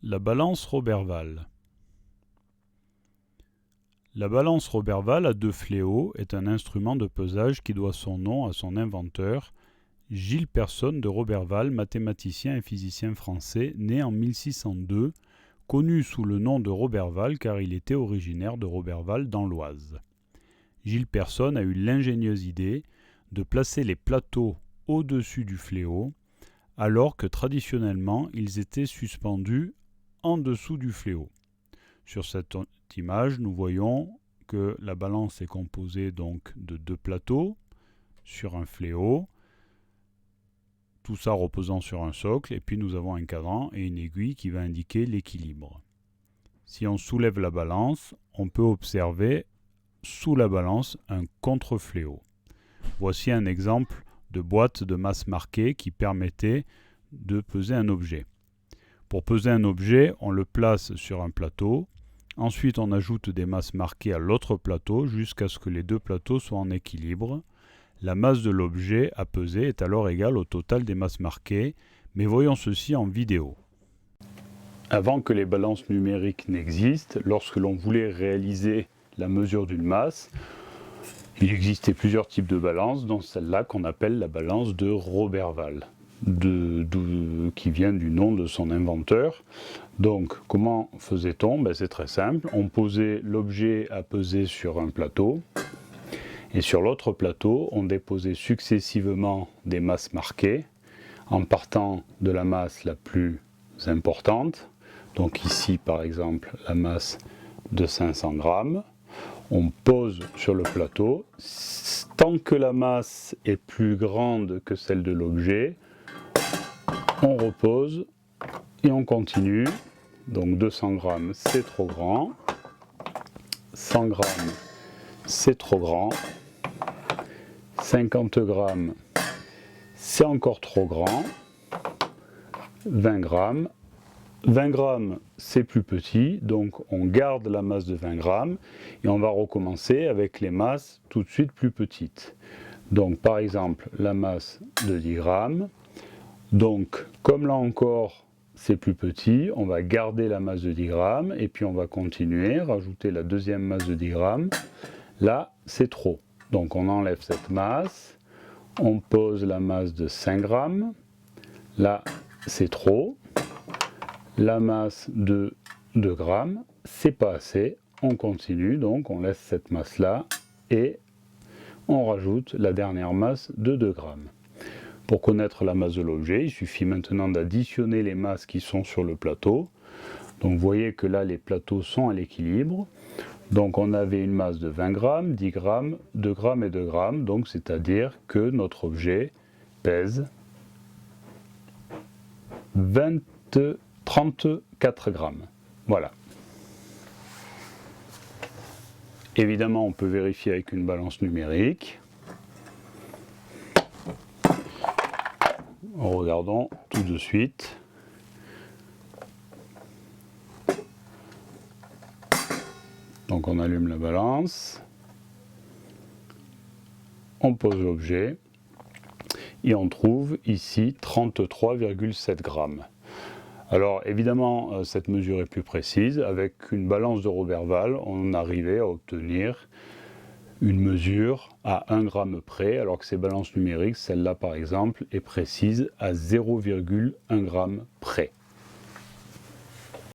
La balance Roberval. La balance Roberval à 2 fléaux est un instrument de pesage qui doit son nom à son inventeur, Gilles Persson de Roberval, mathématicien et physicien français, né en 1602, connu sous le nom de Roberval car il était originaire de Roberval dans l'Oise. Gilles Persson a eu l'ingénieuse idée de placer les plateaux au-dessus du fléau, alors que traditionnellement ils étaient suspendus en dessous du fléau. Sur cette image, nous voyons que la balance est composée donc de 2 plateaux sur un fléau, tout ça reposant sur un socle, et puis nous avons un cadran et une aiguille qui va indiquer l'équilibre. Si on soulève la balance, on peut observer sous la balance un contre-fléau. Voici un exemple de boîte de masse marquée qui permettait de peser un objet. Pour peser un objet, on le place sur un plateau. Ensuite, on ajoute des masses marquées à l'autre plateau jusqu'à ce que les 2 plateaux soient en équilibre. La masse de l'objet à peser est alors égale au total des masses marquées, mais voyons ceci en vidéo. Avant que les balances numériques n'existent, lorsque l'on voulait réaliser la mesure d'une masse, il existait plusieurs types de balances, dont celle-là qu'on appelle la balance de Roberval, qui vient du nom de son inventeur. Donc, comment faisait-on? C'est très simple, on posait l'objet à peser sur un plateau, et sur l'autre plateau, on déposait successivement des masses marquées, en partant de la masse la plus importante, donc ici par exemple la masse de 500 grammes, on pose sur le plateau, tant que la masse est plus grande que celle de l'objet, on repose et on continue. Donc 200 grammes c'est trop grand, 100 grammes c'est trop grand, 50 grammes c'est encore trop grand, 20 grammes. 20 grammes c'est plus petit, donc on garde la masse de 20 grammes et on va recommencer avec les masses tout de suite plus petites. Donc par exemple la masse de 10 grammes, donc comme là encore c'est plus petit, on va garder la masse de 10 grammes et puis on va continuer, rajouter la deuxième masse de 10 grammes. Là c'est trop, donc on enlève cette masse, on pose la masse de 5 grammes, là c'est trop. La masse de 2 grammes, c'est pas assez, on continue, donc on laisse cette masse là et on rajoute la dernière masse de 2 grammes. Pour connaître la masse de l'objet, il suffit maintenant d'additionner les masses qui sont sur le plateau. Donc vous voyez que là les plateaux sont à l'équilibre. Donc on avait une masse de 20 grammes, 10 grammes, 2 grammes et 2 grammes, donc c'est-à-dire que notre objet pèse 34 grammes. Voilà. Évidemment, on peut vérifier avec une balance numérique. Regardons tout de suite. Donc on allume la balance. On pose l'objet. Et on trouve ici 33,7 grammes. Alors évidemment, cette mesure est plus précise. Avec une balance de Roberval, on arrivait à obtenir une mesure à 1 gramme près, alors que ces balances numériques, celle-là par exemple, est précise à 0,1 gramme près.